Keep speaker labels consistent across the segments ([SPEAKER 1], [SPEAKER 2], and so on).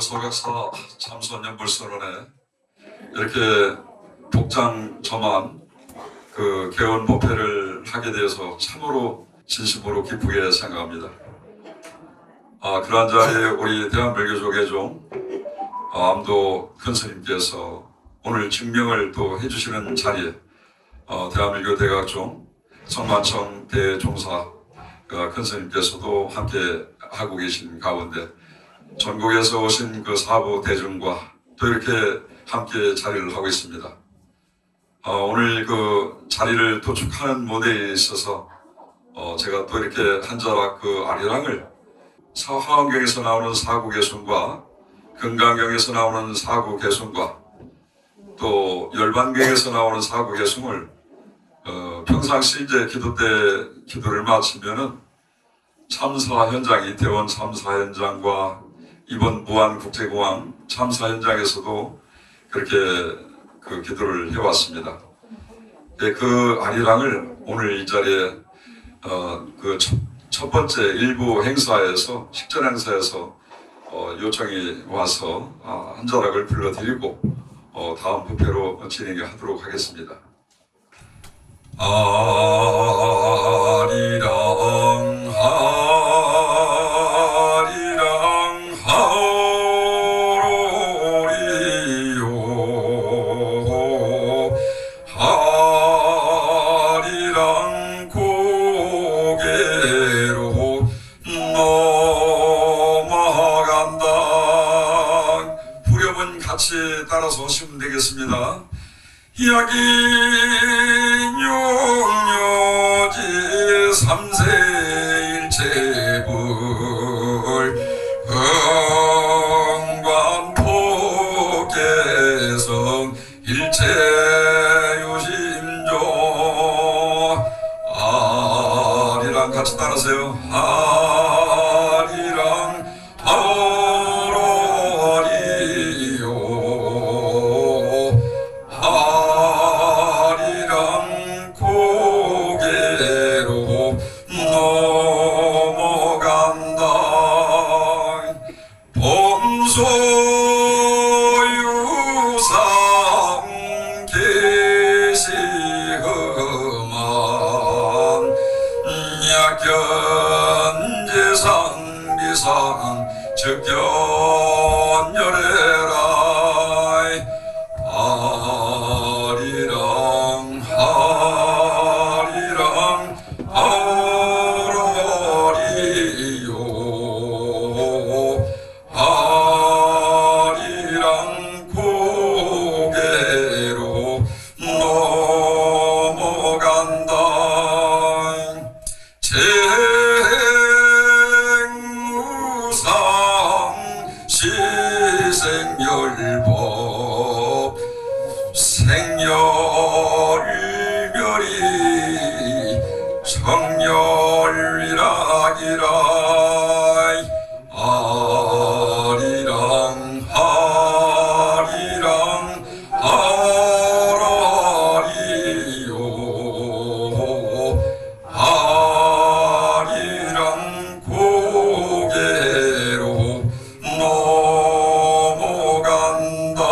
[SPEAKER 1] 서각사 참선연불선언에 이렇게 복장저만 개원 법회를 하게 되어서 참으로 진심으로 기쁘게 생각합니다. 그러한 자리에 우리 대한불교조 개종 암도 큰 스님께서 오늘 증명을 또 해주시는 자리에 대한불교 대각종 성만청 대종사 큰 스님께서도 함께 하고 계신 가운데 전국에서 오신 그 사부 대중과 또 이렇게 함께 자리를 하고 있습니다. 오늘 그 자리를 도축하는 무대에 있어서 제가 또 이렇게 한 자락 그 아리랑을 화엄경에서 나오는 사구개순과 금강경에서 나오는 사구개순과 또 열반경에서 나오는 사구개순을 평상시 이제 기도 때 기도를 마치면은 참사 현장, 이태원 참사 현장과 이번 무안국제공항 참사 현장에서도 그렇게 기도를 해왔습니다. 그 아리랑을 오늘 이 자리에 첫 번째 일부 행사에서 식전 행사에서 요청이 와서 한 자락을 불러드리고 다음 부패로 진행하도록 하겠습니다. 아리랑 아리랑 하오리요 아리랑 고개로 넘어간다. 후렴은 같이 따라서 하시면 되겠습니다. 이야기 용료지 삼세일체불 흥관포개성 일체유심조 아리랑 같이 따라하세요. 아리랑 아로리요 아리랑 고개로 넘어간다. 범소유상 계시험한 약견재상 비상 즉견열애라. 아리랑 아리랑 아로리요 아리랑 고개로 넘어간다. 생무상 시생열법 생열멸이 정열이라기라. 아리랑 아리랑 아라리요 아리랑 고개로 넘어간다.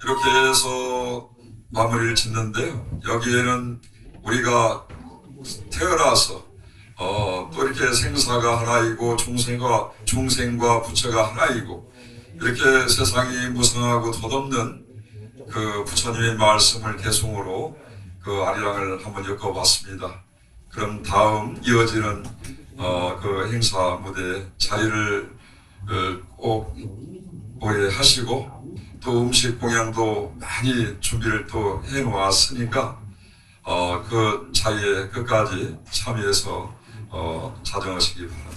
[SPEAKER 1] 이렇게 해서 마무리를 짓는데요. 여기에는 우리가 태어나서 또 이렇게 생사가 하나이고 중생과 부처가 하나이고 이렇게 세상이 무성하고 덧없는 그 부처님의 말씀을 대송으로 그 아리랑을 한번 엮어봤습니다. 그럼 다음 이어지는 그 행사 무대 자리를 꼭 오래 하시고 또 음식 공양도 많이 준비를 또 해놓았으니까 그 자리에 끝까지 참여해서 자정하시기 바랍니다.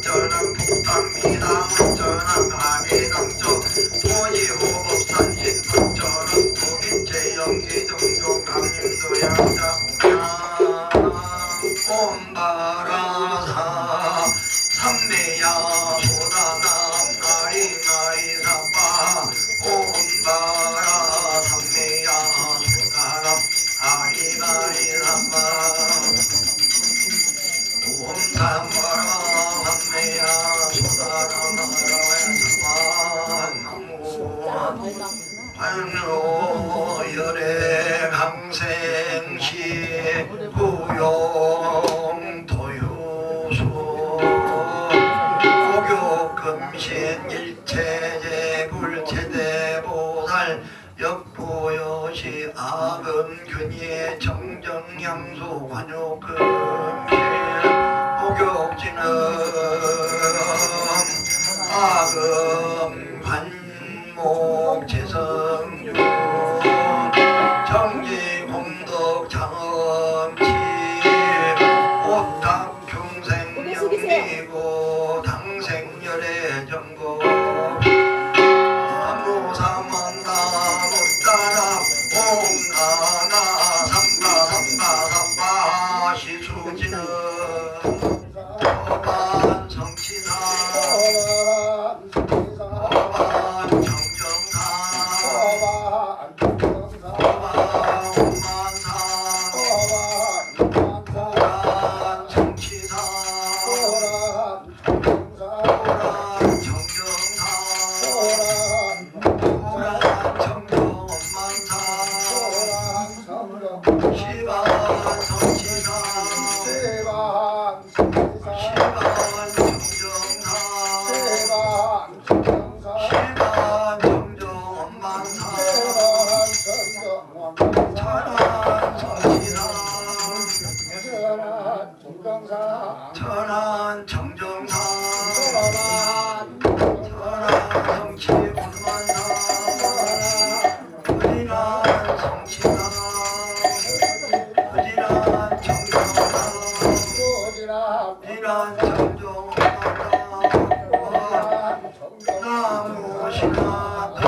[SPEAKER 2] 전함 북한미담 전함 하계강조 토지호법 산신 북전함 도민제야 정시 구용 도유수 목욕금신 일체제 불체대보살 역보여시 아금균이 정정향수 관욕금신 목욕지는 아금 관목 재성유 정지 공덕 장엄치 오탁 중생 영리고 당생열의 정보 아무사만다 못따라 옹나나 삼가 시수지는 어반 성치사 어반 정정사 어반 만사 어반 성치사 어반 정정사 어반 정정만사 시반 성치사 시반 정정사 시반 정정만사 천안 성치사 천안 정정사 천안 성치 군만사 어디난 성치사 어디난 정정사 어디난 정정만사 나무시나다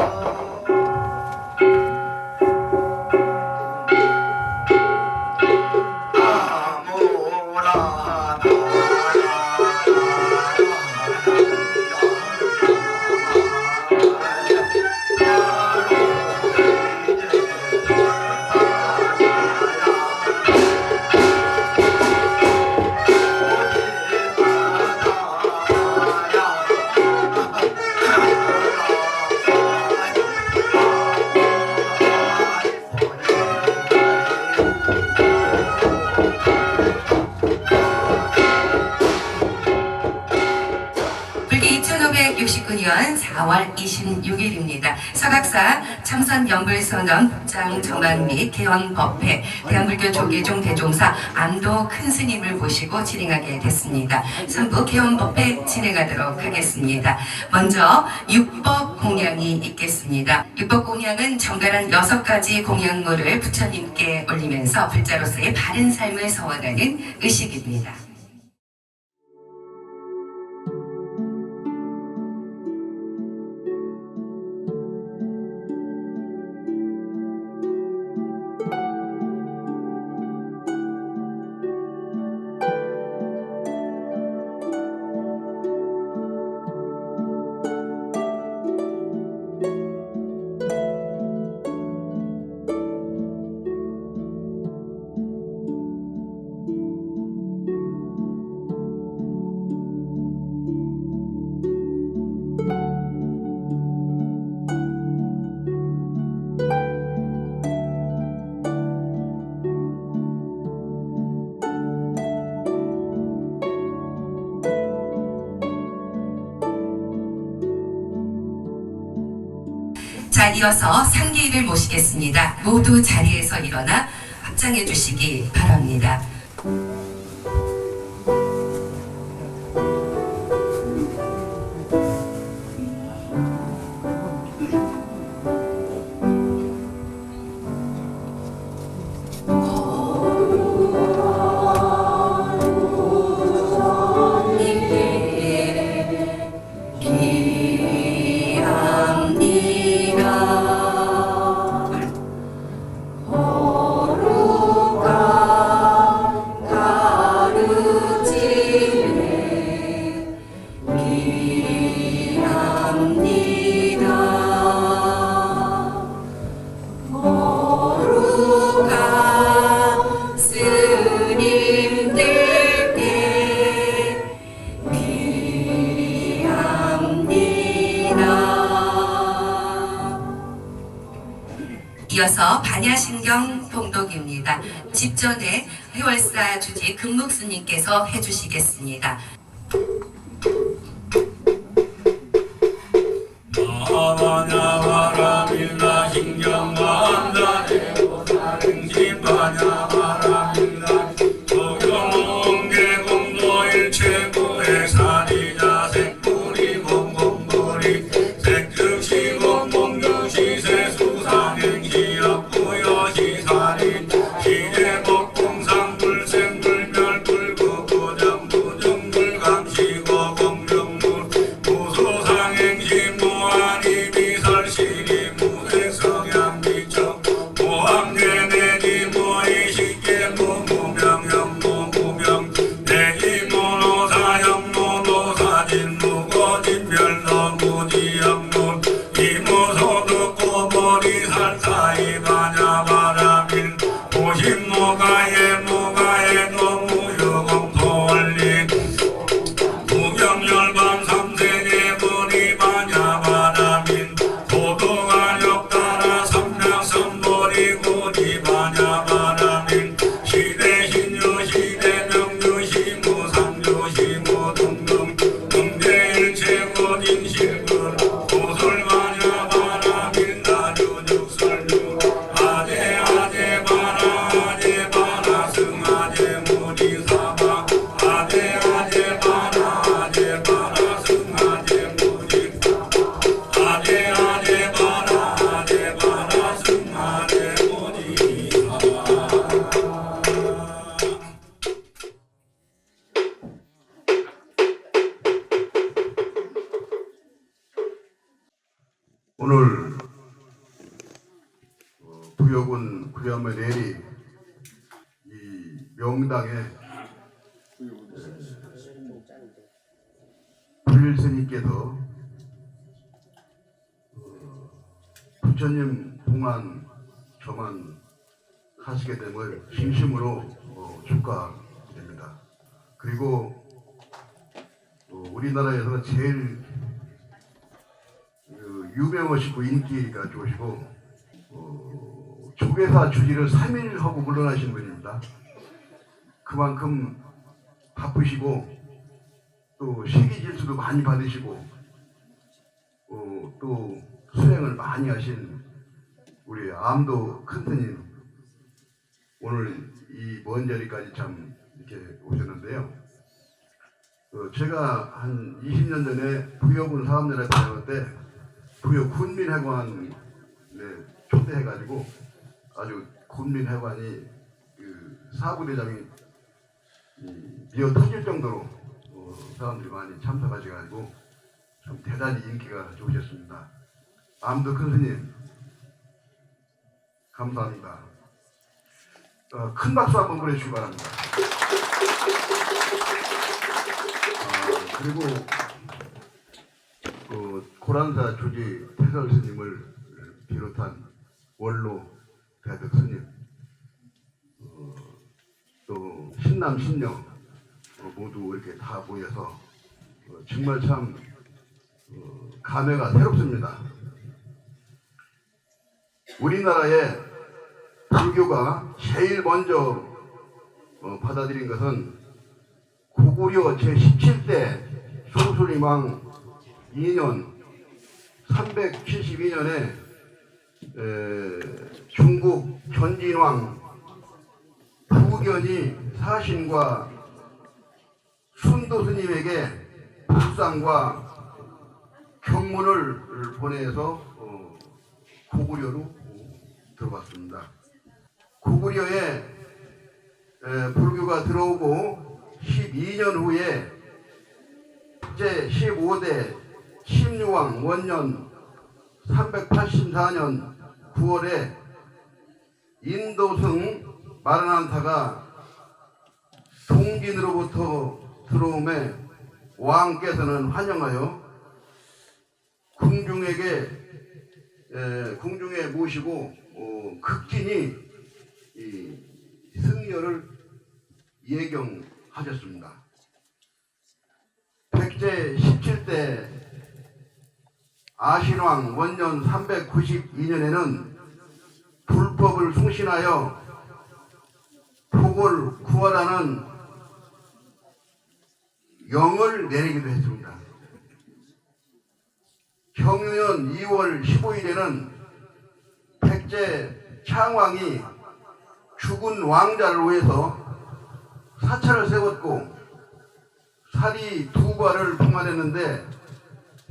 [SPEAKER 3] 불기 1569년 4월 26일입니다. 서각사 참선연불선언 법장 정관 및 개헌법회 대한불교 조계종 대종사 안도 큰스님을 모시고 진행하게 됐습니다. 3부 개헌법회 진행하도록 하겠습니다. 먼저 육법 공양이 있겠습니다. 육법 공양은 정갈한 6가지 공양물을 부처님께 올리면서 불자로서의 바른 삶을 서원하는 의식입니다. 자, 이어서 상계일을 모시겠습니다. 모두 자리에서 일어나 합장해 주시기 바랍니다. 이어서 반야신경 봉독입니다. 집전에 해월사 주지 금묵스님께서 해주시겠습니다.
[SPEAKER 4] 마하바냐바라밀라 신경만다대보사릉심바냐바라밀라 도경홍계공도일체구의 사리자 색불이 공공불이 색즉시 공공유시 세수상행시 역부여시 사리 시대복공상불생불멸불 구구정부정불 감시고 공정물 무소상행시 무한이 비설시리 무색성향비청 무함계내지 무의식계 무무명형 내지 무노사형 무노사진 무고진별로 무지역론 이무소득 고머리 살사이 바냐바라밀 오십무가에 노무유공 토월린 무경열반 삼세계 머리 바냐바라밀 도도가력 따라 삼량선머리 고지 바냐바라밀 시대신유 시대명유시 무상유시 무등등 등대일체고 진실근 고설 바냐바라밀 나주죽설주 아제 바라 승아제 무지사바 아제 바라 승아제 무지사바 아제 바라 승아제 무지사바
[SPEAKER 5] 오늘 부여군 구야매 내리 이 명당에 불일스님께서 부처님 봉안 저만 하시게 됨을 진심으로 축하드립니다. 그리고 우리나라에서 제일 유명하시고 인기가 좋으시고 조계사 주지를 3일 하고 물러나신 분입니다. 그만큼 바쁘시고 또 시기질수도 많이 받으시고 또 수행을 많이 하신 우리 암도 큰 스님 오늘 이 먼 자리까지 참 이렇게 오셨는데요. 제가 한 20년 전에 부여군 사업연에 다녀올 때 부여 군민회관에 초대해가지고 아주 군민회관이 그 사부대장이 미어 터질 정도로 사람들이 많이 참석하셔가지고 참 대단히 인기가 좋으셨습니다. 암도 큰 스님 감사합니다. 큰 박수 한번 보내주시기 바랍니다. 그리고 고란사 주지 태설 스님을 비롯한 원로 대덕 스님 또 신남 신녀 모두 이렇게 다 모여서 정말 참 감회가 새롭습니다. 우리나라에 불교가 제일 먼저 받아들인 것은 고구려 제17대 송술림왕 2년 372년에 중국 전진왕 부견이 사신과 순도 스님에게 불상과 경문을 보내서 고구려로 들어갔습니다. 고구려에 불교가 들어오고 12년 후에 제15대 심유왕 원년 384년 9월에 인도승 마라난타가 동진으로부터 들어옴에 왕께서는 환영하여 궁중에 모시고 극진히 승려를 예경하셨습니다. 백제 17대 아신왕 원년 392년에는 불법을 숭신하여 법을 구하라는 영을 내리기도 했습니다. 경유년 2월 15일에는 백제 창왕이 죽은 왕자를 위해서 사찰을 세웠고 살이 2과를 봉안했는데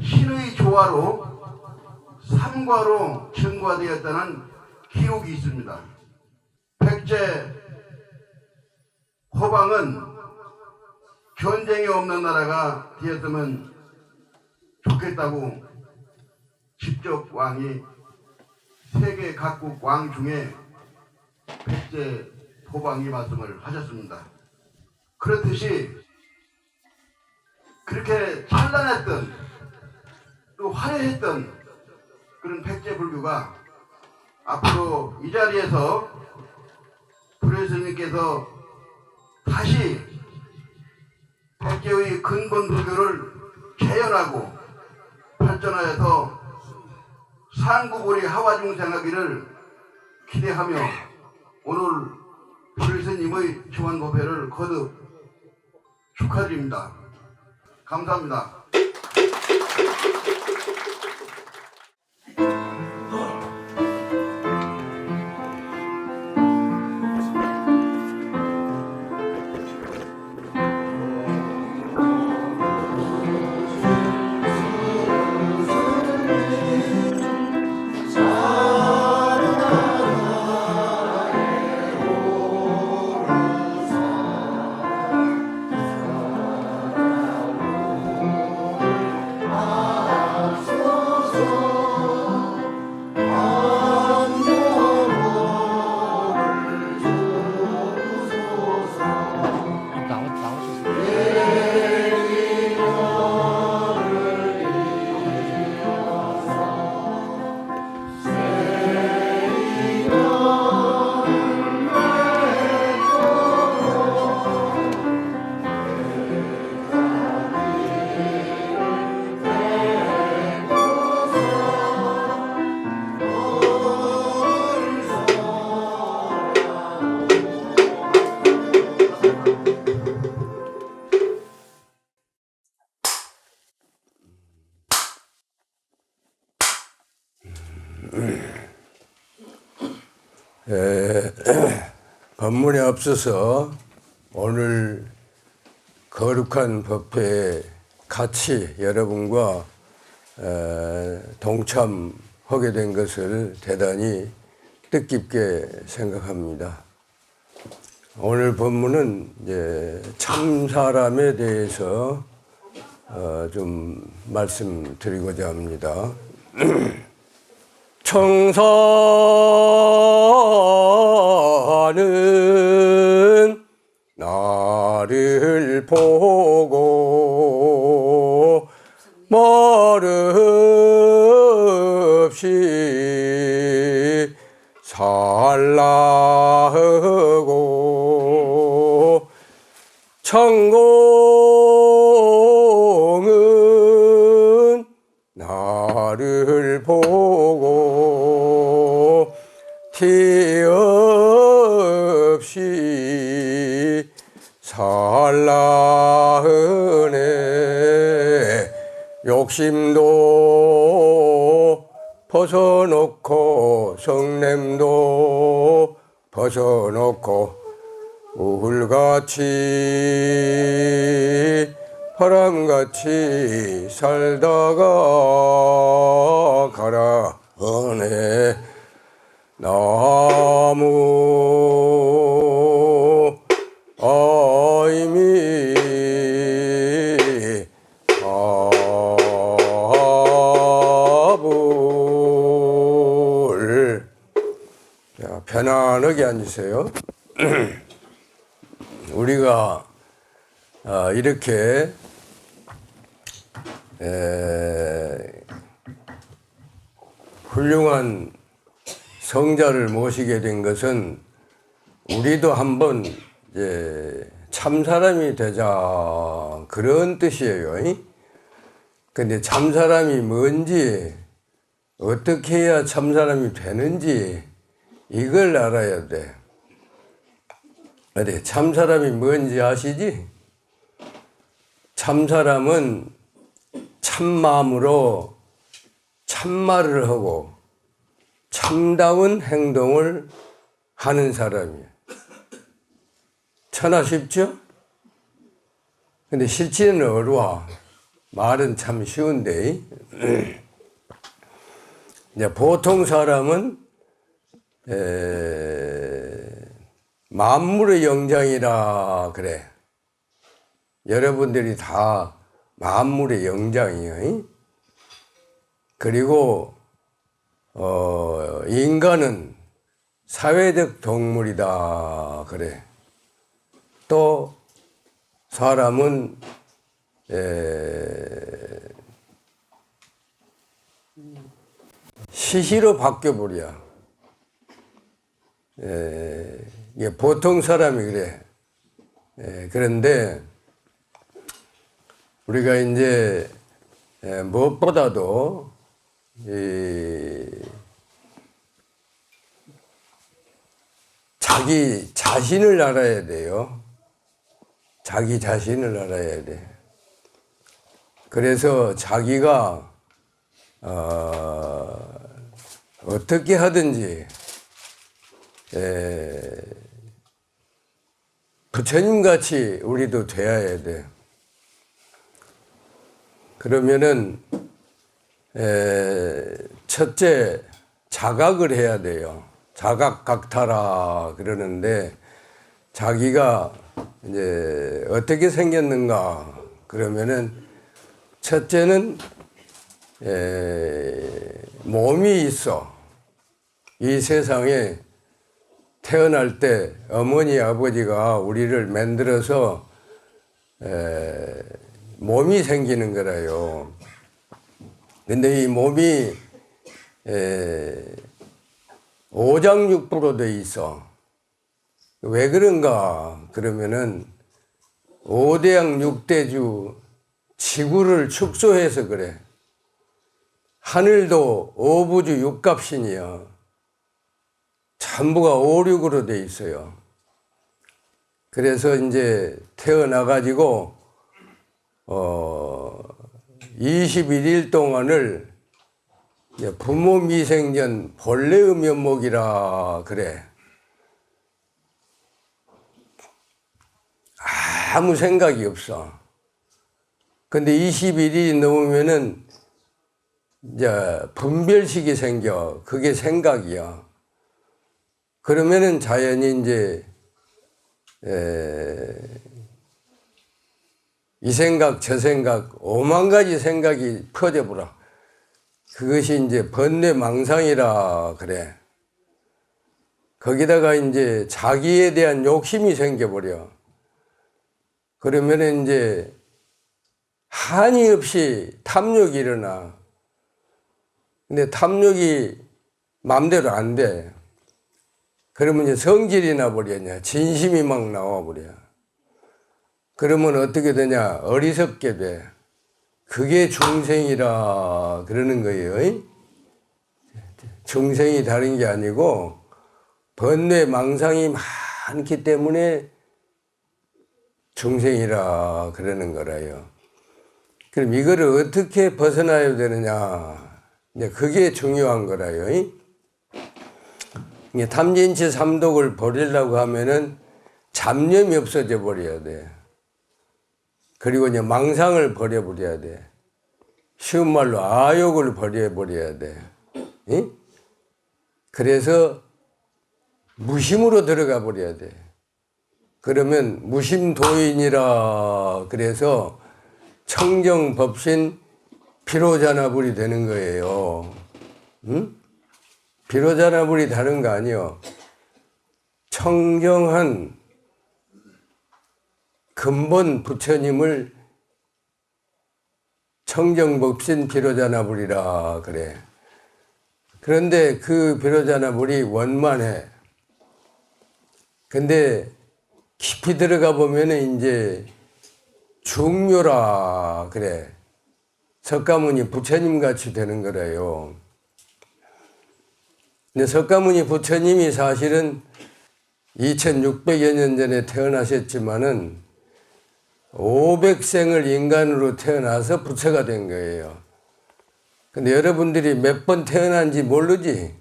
[SPEAKER 5] 신의 조화로 3과로 증과되었다는 기록이 있습니다. 백제 호방은 전쟁이 없는 나라가 되었으면 좋겠다고 직접 왕이 세계 각국 왕 중에 백제 호방이 말씀을 하셨습니다. 그렇듯이 그렇게 찬란했던 또 화려했던 그런 백제 불교가 앞으로 이 자리에서 불효스님께서 다시 백제의 근본 불교를 재현하고 발전하여서 상구보리 하화중생하기를 기대하며 오늘 불효스님의 중환법회를 거듭 축하드립니다. 감사합니다.
[SPEAKER 6] 법문에 앞서서 오늘 거룩한 법회에 같이 여러분과 동참하게 된 것을 대단히 뜻깊게 생각합니다. 오늘 법문은 이제 참사람에 대해서 좀 말씀드리고자 합니다. 청사는 나를 보고 말없이 살라하고 천공은 나를 보고 티 없이 살라하네. 욕심도 벗어놓고 성냄도 벗어놓고 우울같이 바람같이 살다가 가라 하네. 나무 아이미 아불. 자, 편안하게 앉으세요. 우리가 이렇게 훌륭한 성자를 모시게 된 것은 우리도 한번 이제 참사람이 되자 그런 뜻이에요. 근데 참사람이 뭔지, 어떻게 해야 참사람이 되는지 이걸 알아야 돼. 어디 참사람이 뭔지 아시지? 참사람은 참마음으로 참말을 하고 참다운 행동을 하는 사람이에요. 천하 쉽죠? 근데 실제는 어려워. 말은 참 쉬운데. 이제 보통 사람은 만물의 영장이라 그래. 여러분들이 다 만물의 영장이에요. 그리고 인간은 사회적 동물이다 그래. 또 사람은 시시로 바뀌어버려. 이게 보통 사람이 그래. 그런데 우리가 이제 무엇보다도 자기 자신을 알아야 돼요. 자기 자신을 알아야 돼. 그래서 자기가 어떻게 하든지 부처님 같이 우리도 되어야 돼. 그러면은 첫째 자각을 해야 돼요. 자각각타라 그러는데 자기가 이제 어떻게 생겼는가 그러면은 첫째는 몸이 있어. 이 세상에 태어날 때 어머니 아버지가 우리를 만들어서 몸이 생기는 거라요. 근데 이 몸이 오장육부로 돼 있어. 왜 그런가 그러면은 오대양 육대주 지구를 축소해서 그래. 하늘도 오부주 육갑신이야. 전부가 오륙으로 돼 있어요. 그래서 이제 태어나가지고 21일 동안을 부모 미생전 본래의 면목이라 그래. 아무 생각이 없어. 근데 21일이 넘으면은 이제 분별식이 생겨. 그게 생각이야. 그러면은 자연히 이제 이 생각 저 생각 5만 가지 생각이 퍼져버려. 그것이 이제 번뇌망상이라 그래. 거기다가 이제 자기에 대한 욕심이 생겨버려. 그러면 이제 한이 없이 탐욕이 일어나. 근데 탐욕이 마음대로 안 돼. 그러면 이제 성질이 나버리냐. 진심이 막 나와버려. 그러면 어떻게 되냐. 어리석게 돼. 그게 중생이라 그러는 거예요. 중생이 다른 게 아니고 번뇌 망상이 많기 때문에 중생이라 그러는 거라요. 그럼 이거를 어떻게 벗어나야 되느냐. 이제 그게 중요한 거라요. 탐진치 삼독을 버리려고 하면은 잡념이 없어져 버려야 돼. 그리고 이제 망상을 버려버려야 돼. 쉬운 말로 아욕을 버려버려야 돼. 그래서 무심으로 들어가 버려야 돼. 그러면 무심도인이라 그래서 청정법신 피로자나불이 되는 거예요. 피로자나불이 다른 거 아니요. 청정한 근본 부처님을 청정법신 피로자나불이라 그래. 그런데 그 피로자나불이 원만해. 근데 깊이 들어가 보면은 이제 중묘라 그래. 석가모니 부처님 같이 되는 거래요. 근데 석가모니 부처님이 사실은 2600여 년 전에 태어나셨지만은 500생을 인간으로 태어나서 부처가 된 거예요. 근데 여러분들이 몇 번 태어난지 모르지?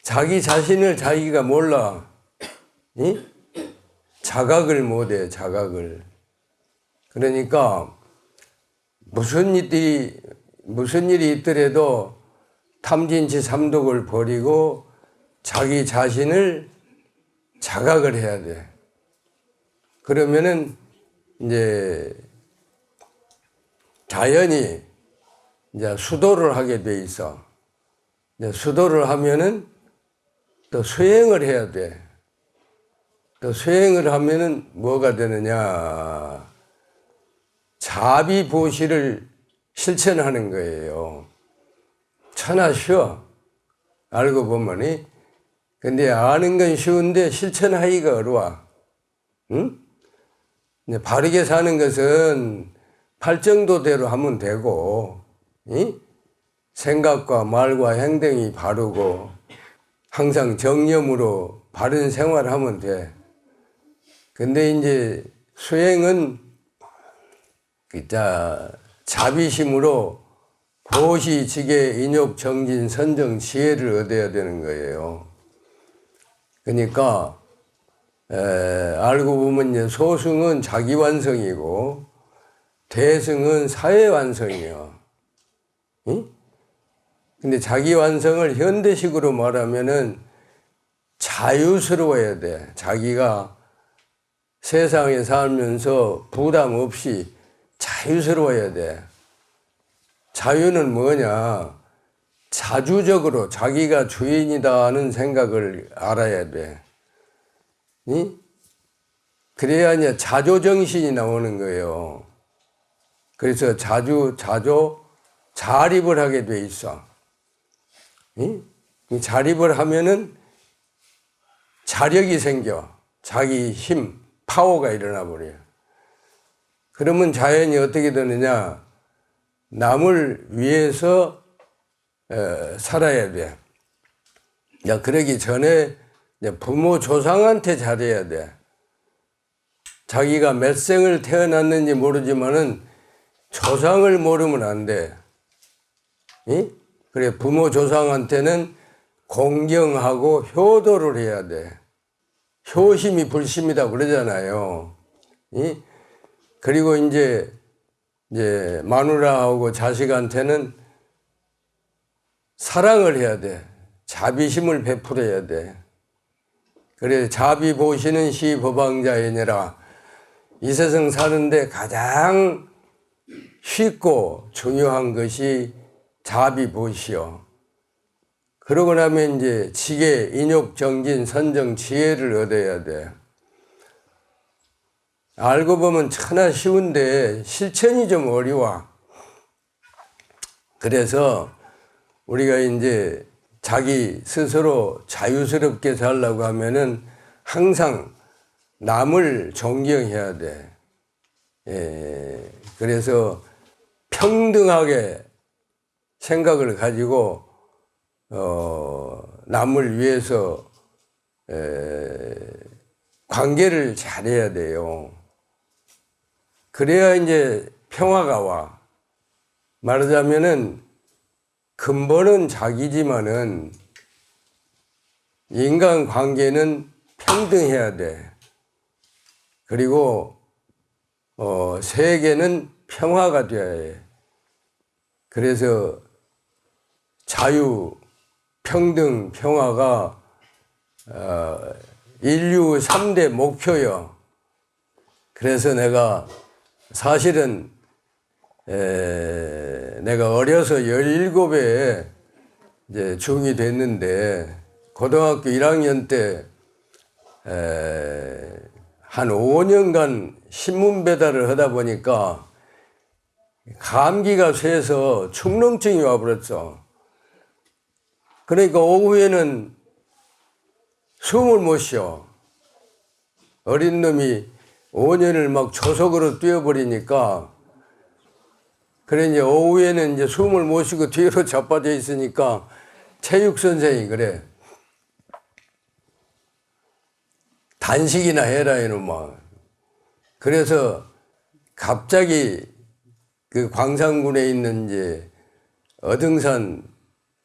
[SPEAKER 6] 자기 자신을 자기가 몰라. 이? 자각을 못해, 자각을. 그러니까 무슨 일이 있더라도 탐진치 삼독을 버리고 자기 자신을 자각을 해야 돼. 그러면은 이제 자연히 이제 수도를 하게 돼 있어. 이제 수도를 하면은 또 수행을 해야 돼. 또 수행을 하면은 뭐가 되느냐? 자비보시를 실천하는 거예요. 천하 쉬워. 알고 보면이. 근데 아는 건 쉬운데 실천하기가 어려워. 응? 바르게 사는 것은 팔정도대로 하면 되고, 응? 생각과 말과 행동이 바르고, 항상 정념으로 바른 생활을 하면 돼. 근데 이제 수행은 자비심으로 보시, 지계, 인욕, 정진, 선정, 지혜를 얻어야 되는 거예요. 그러니까 알고 보면 이제 소승은 자기 완성이고 대승은 사회 완성이에요. 응? 근데 자기 완성을 현대식으로 말하면은 자유스러워야 돼. 자기가 세상에 살면서 부담 없이 자유스러워야 돼. 자유는 뭐냐? 자주적으로 자기가 주인이다 하는 생각을 알아야 돼. 응? 그래야 이제 자조정신이 나오는 거예요. 그래서 자립을 하게 돼 있어. 응? 자립을 하면은 자력이 생겨. 자기 힘, 파워가 일어나 버려요. 그러면 자연이 어떻게 되느냐? 남을 위해서 살아야 돼. 야, 그러기 전에 부모 조상한테 잘해야 돼. 자기가 몇 생을 태어났는지 모르지만은 조상을 모르면 안 돼. 응? 그래, 부모 조상한테는 공경하고 효도를 해야 돼. 효심이 불심이다 그러잖아요. 응? 그리고 이제 마누라하고 자식한테는 사랑을 해야 돼. 자비심을 베풀어야 돼. 그래, 자비 보시는 시 법왕자이니라. 이 세상 사는데 가장 쉽고 중요한 것이 자비 보시오. 그러고 나면 이제 지계, 인욕, 정진, 선정, 지혜를 얻어야 돼. 알고 보면 천하 쉬운데 실천이 좀 어려워. 그래서 우리가 이제 자기 스스로 자유스럽게 살려고 하면은 항상 남을 존경해야 돼. 그래서 평등하게 생각을 가지고 남을 위해서 관계를 잘해야 돼요. 그래야 이제 평화가 와. 말하자면은 근본은 자기지만은 인간 관계는 평등해야 돼. 그리고 세계는 평화가 되어야 해. 그래서 자유, 평등, 평화가 인류 3대 목표요. 그래서 내가 사실은 내가 어려서 17에 이제 중이 됐는데 고등학교 1학년 때 한 5년간 신문 배달을 하다 보니까 감기가 쇠서 축농증이 와버렸어. 그러니까 오후에는 숨을 못 쉬어. 어린 놈이 5년을 막 조석으로 뛰어버리니까 그래 이제 오후에는 이제 숨을 못 쉬고 뒤로 자빠져 있으니까 체육 선생이 그래. 단식이나 해라 이놈아. 그래서 갑자기 그 광산군에 있는 이제 어등산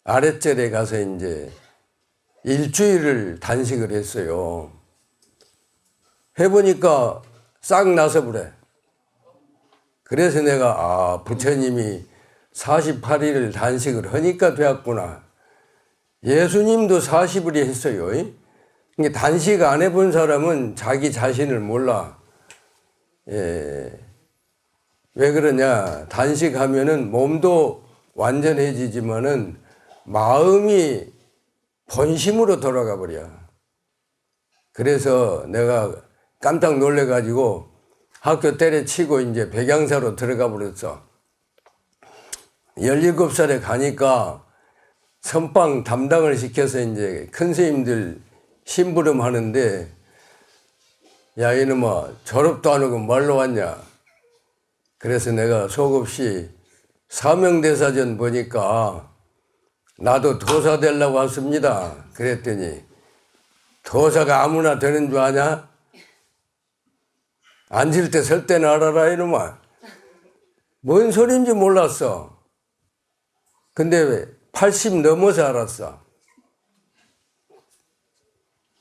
[SPEAKER 6] 아랫절에 가서 이제 일주일을 단식을 했어요. 해보니까 싹 나서 그래. 그래서 내가 부처님이 48일을 단식을 하니까 되었구나. 예수님도 40일이 했어요. 그러니까 단식 안 해본 사람은 자기 자신을 몰라. 왜 그러냐? 단식하면은 몸도 완전해지지만은 마음이 본심으로 돌아가 버려. 그래서 내가 깜짝 놀래가지고 학교 때려치고 이제 백양사로 들어가 버렸어. 17살에 가니까 선방 담당을 시켜서 이제 큰 스님들 심부름 하는데, 야, 이놈아, 졸업도 안 하고 뭘로 왔냐? 그래서 내가 속없이 사명대사전 보니까 나도 도사 되려고 왔습니다. 그랬더니 도사가 아무나 되는 줄 아냐? 앉을 때 설 때는 알아라 이놈아. 뭔 소리인지 몰랐어. 근데 왜 80 넘어서 알았어.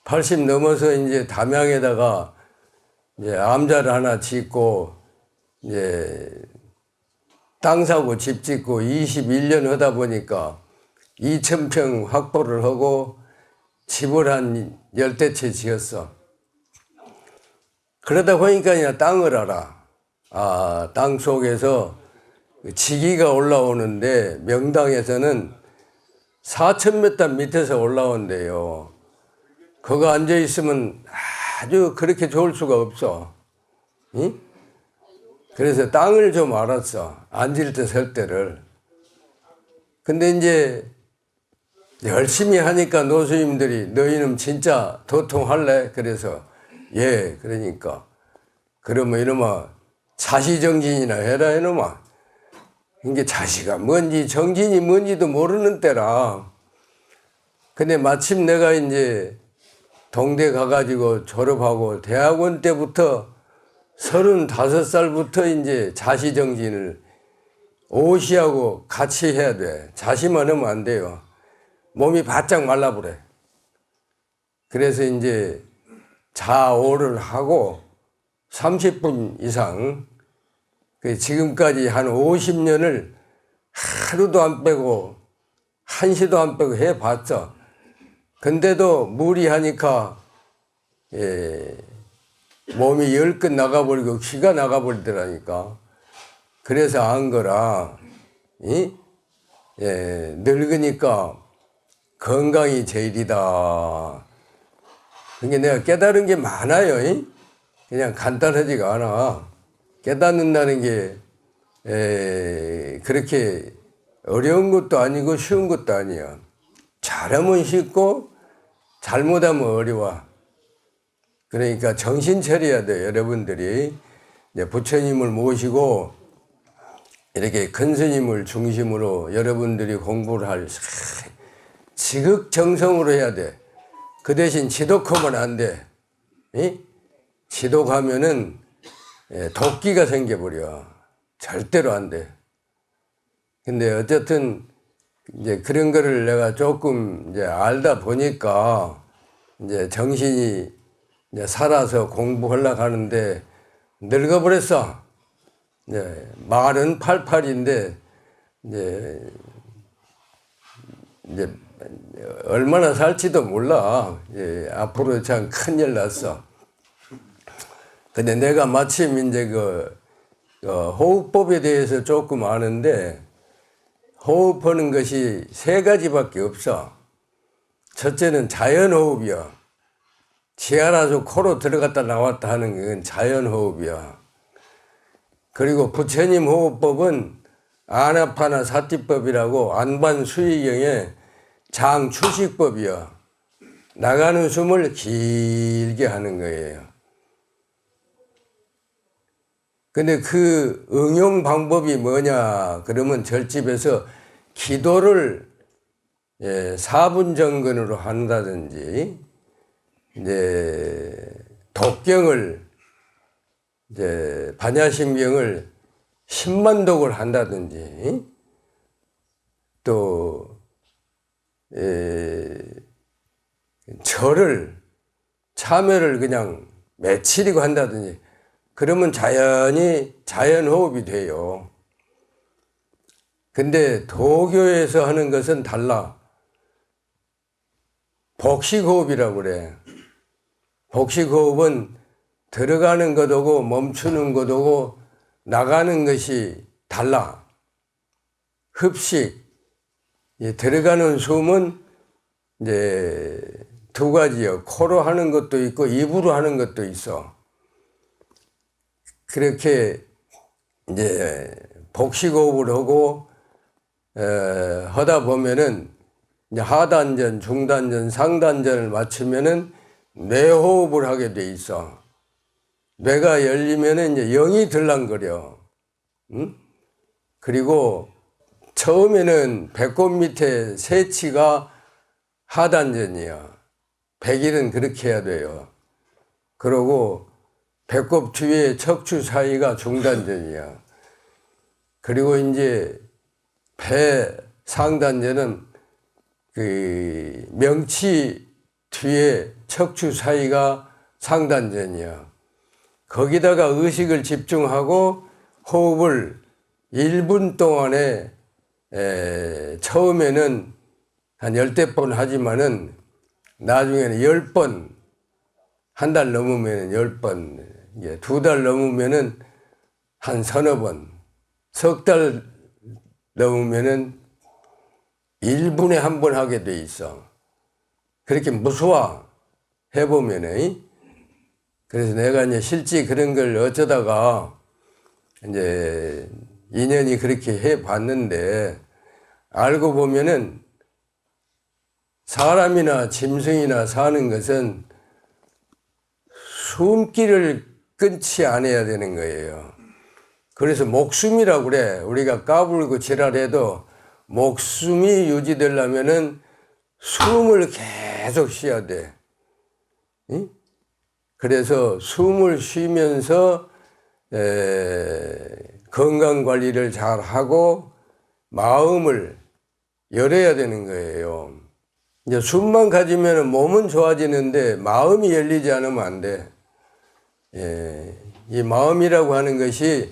[SPEAKER 6] 80 넘어서 이제 담양에다가 이제 암자를 하나 짓고 이제 땅 사고 집 짓고 21년 하다 보니까 2,000평 확보를 하고 집을 한 10대 채 지었어. 그러다 보니까 그냥 땅을 알아. 땅 속에서 지기가 올라오는데 명당에서는 4,000m 밑에서 올라온대요. 거기 앉아있으면 아주 그렇게 좋을 수가 없어. 응? 그래서 땅을 좀 알았어. 앉을 때 설 때를. 근데 이제 열심히 하니까 노수님들이 너희는 진짜 도통할래? 그래서 예, 그러니까 그러면 이놈아 자시정진이나 해라 이놈아. 이게 자시가 뭔지 정진이 뭔지도 모르는 때라. 근데 마침 내가 이제 동대 가가지고 졸업하고 대학원 때부터 35살부터 이제 자시정진을 오시하고 같이 해야 돼. 자시만 하면 안 돼요. 몸이 바짝 말라버려. 그래서 이제 자오를 하고 30분 이상, 지금까지 한 50년을 하루도 안 빼고 한시도 안 빼고 해봤어. 근데도 무리하니까 몸이 열끝 나가버리고 기가 나가버리더라니까. 그래서 안 거라. 늙으니까 건강이 제일이다. 그게 내가 깨달은 게 많아요. 그냥 간단하지가 않아. 깨닫는다는 게 그렇게 어려운 것도 아니고 쉬운 것도 아니야. 잘하면 쉽고 잘못하면 어려워. 그러니까 정신 차려야 돼. 여러분들이 이제 부처님을 모시고 이렇게 큰 스님을 중심으로 여러분들이 공부를 할 지극정성으로 해야 돼. 그 대신 지독하면 안 돼. 지독하면은 도끼가 생겨버려. 절대로 안 돼. 근데 어쨌든 이제 그런 거를 내가 조금 이제 알다 보니까 이제 정신이 이제 살아서 공부하려고 하는데 늙어버렸어. 이제 말은 88인데 이제 얼마나 살지도 몰라. 앞으로 참 큰일 났어. 근데 내가 마침 이제 호흡법에 대해서 조금 아는데, 호흡하는 것이 3가지밖에 없어. 첫째는 자연호흡이야. 지 알아서 코로 들어갔다 나왔다 하는 건 자연호흡이야. 그리고 부처님 호흡법은 아나파나 사티법이라고 안반수의경의 장추식법이야. 나가는 숨을 길게 하는 거예요. 근데 그 응용 방법이 뭐냐 그러면 절집에서 기도를 4분 정근으로 한다든지 이제 독경을 이제 반야심경을 10만 독을 한다든지 또 절을 참여를 그냥 며칠이고 한다든지 그러면 자연히 자연호흡이 돼요. 근데 도교에서 하는 것은 달라. 복식호흡이라고 그래. 복식호흡은 들어가는 것하고 멈추는 것하고 나가는 것이 달라. 흡식, 들어가는 숨은 이제 두 가지요. 코로 하는 것도 있고 입으로 하는 것도 있어. 그렇게 이제 복식호흡을 하고 하다 보면은 이제 하단전, 중단전, 상단전을 맞추면은 뇌호흡을 하게 돼 있어. 뇌가 열리면은 이제 영이 들랑거려. 응? 그리고 처음에는 배꼽 밑에 세치가 하단전이야. 100일은 그렇게 해야 돼요. 그러고 배꼽 뒤에 척추 사이가 중단전이야. 그리고 이제 배 상단전은 그 명치 뒤에 척추 사이가 상단전이야. 거기다가 의식을 집중하고 호흡을 1분 동안에 처음에는 한 10번 하지만은 나중에는 10번, 한 달 넘으면 10번, 2달 넘으면은 한 서너 번, 석 달 넘으면은 1분에 한 번 하게 돼 있어. 그렇게 무수화 해보면은. 그래서 내가 이제 실제 그런 걸 어쩌다가 이제 인연이 그렇게 해 봤는데 알고 보면은 사람이나 짐승이나 사는 것은 숨길을 끊지 않아야 되는 거예요. 그래서 목숨이라고 그래. 우리가 까불고 지랄해도 목숨이 유지되려면은 숨을 계속 쉬어야 돼. 응? 그래서 숨을 쉬면서 건강관리를 잘 하고 마음을 열어야 되는 거예요. 이제 숨만 가지면 몸은 좋아지는데 마음이 열리지 않으면 안 돼. 이 마음이라고 하는 것이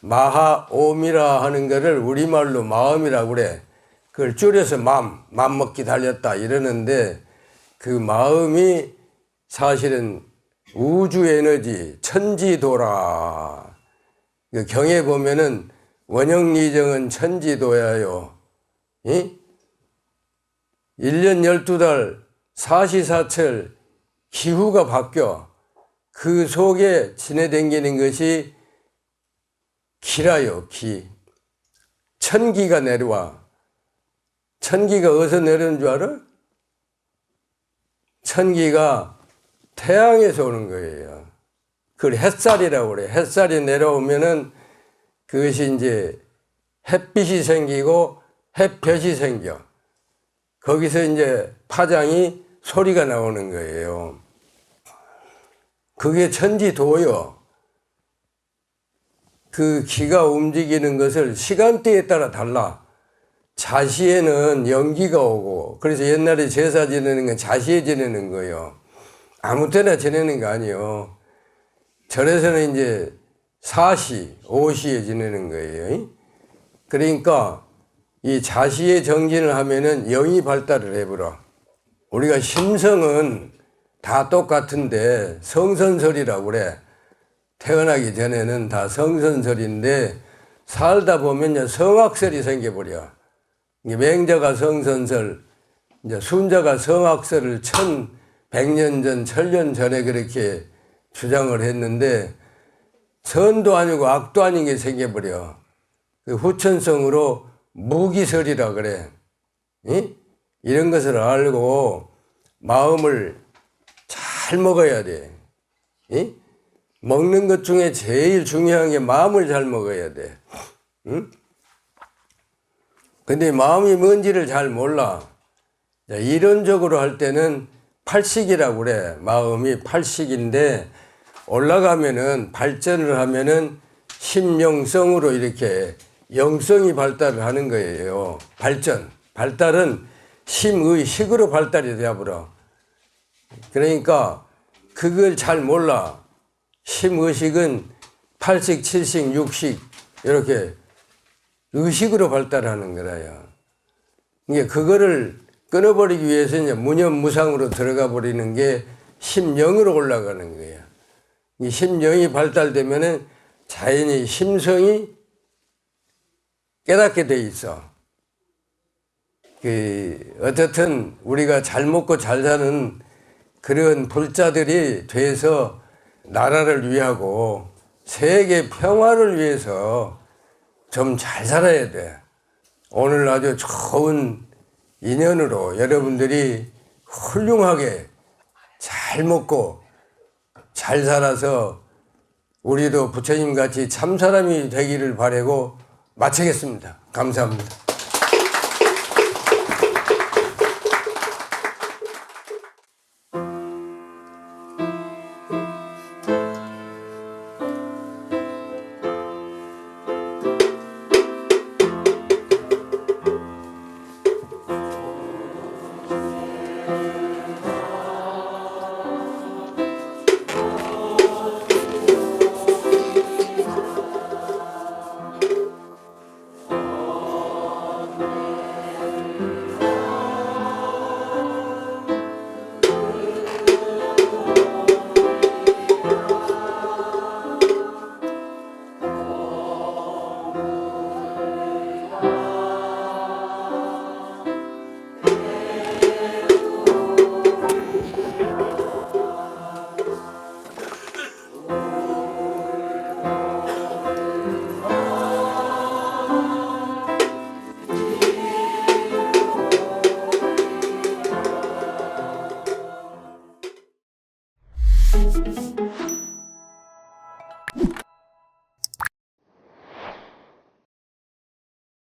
[SPEAKER 6] 마하옴이라 하는 것을 우리말로 마음이라고 그래. 그걸 줄여서 맘 먹기 달렸다 이러는데 그 마음이 사실은 우주 에너지, 천지도라. 경에 보면은 원형리정은 천지도야요. 1년 12달 사시사철 기후가 바뀌어. 그 속에 지내댕기는 것이 기라요, 기. 천기가 내려와. 천기가 어디서 내려오는 줄 알아? 천기가 태양에서 오는 거예요. 그걸 햇살이라고 그래. 햇살이 내려오면은 그것이 이제 햇빛이 생기고 햇볕이 생겨. 거기서 이제 파장이 소리가 나오는 거예요. 그게 천지도요. 그 기가 움직이는 것을 시간대에 따라 달라. 자시에는 연기가 오고, 그래서 옛날에 제사 지내는 건 자시에 지내는 거예요. 아무 때나 지내는 거 아니에요. 절에서는 이제 4시, 5시에 지내는 거예요. 그러니까 이 자시에 정진을 하면은 영이 발달을 해버려. 우리가 심성은 다 똑같은데 성선설이라고 그래. 태어나기 전에는 다 성선설인데 살다 보면 성악설이 생겨버려. 맹자가 성선설, 이제 순자가 성악설을 1100년 전, 1000년 전에 그렇게 주장을 했는데 선도 아니고 악도 아닌 게 생겨버려. 그 후천성으로 무기설이라 그래. 이런 것을 알고 마음을 잘 먹어야 돼. 먹는 것 중에 제일 중요한 게 마음을 잘 먹어야 돼. 근데 마음이 뭔지를 잘 몰라. 이론적으로 할 때는 팔식이라고 그래. 마음이 팔식인데 올라가면은 발전을 하면은 심영성으로 이렇게 영성이 발달을 하는 거예요. 발달은 심의식으로 발달이 되어버려. 그러니까 그걸 잘 몰라. 심의식은 8식, 7식, 6식 이렇게 의식으로 발달하는 거라요. 이게 그거를 끊어버리기 위해서 이제 무념무상으로 들어가 버리는 게 심영으로 올라가는 거예요. 이 심영이 발달되면은 자연히 심성이 깨닫게 돼 있어. 어쨌든 우리가 잘 먹고 잘 사는 그런 불자들이 돼서 나라를 위하고 세계 평화를 위해서 좀 잘 살아야 돼. 오늘 아주 좋은 인연으로 여러분들이 훌륭하게 잘 먹고 잘 살아서 우리도 부처님 같이 참 사람이 되기를 바라고 마치겠습니다. 감사합니다.